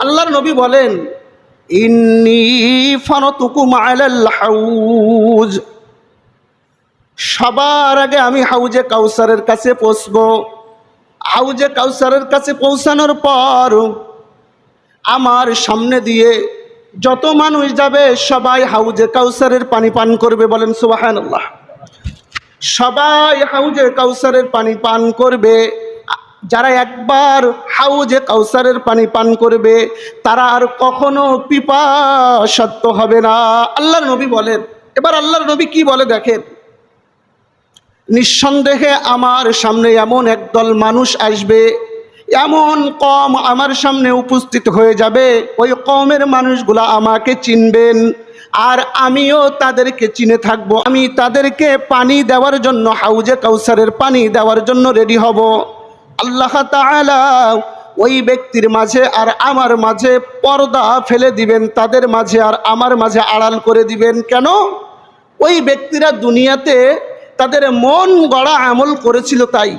আল্লাহর নবী বলেন, ইন্নী ফারাতুকুম আলাল হাউজ, সবার আগে আমি হাউজে কাউসারের কাছে পৌঁছবো। হাউজে কাউসারের কাছে পৌঁছানোর পর আমার সামনে দিয়ে যত মানুষ যাবে সবাই হাউজে কাউসারের পানি পান করবে। বলেন সুবহানাল্লাহ। সবাই হাউজে কাউসারের পানি পান করবে। যারা একবার হাউজে কাউসারের পানি পান করবে তারা আর কখনো পিপাসার্ত হবে না। আল্লাহর নবী বলেন, এবার আল্লাহর নবী কি বলে দেখেন, নিঃসন্দেহে আমার সামনে এমন একদল মানুষ আসবে, এমন কম আমার সামনে উপস্থিত হয়ে যাবে, ওই কওমের মানুষগুলা আমাকে চিনবেন আর আমিও তাদেরকে চিনে থাকবো। আমি তাদেরকে পানি দেওয়ার জন্য, হাউজে কাউসারের পানি দেওয়ার জন্য রেডি হব। আল্লাহ তাআলা ওই ব্যক্তির মাঝে আর আমার মাঝে পর্দা ফেলে দিবেন, তাদের মাঝে আর আমার মাঝে আড়াল করে দিবেন। কেন? ওই ব্যক্তিরা দুনিয়াতে তাদের মন গড়া আমল করেছিল তাই।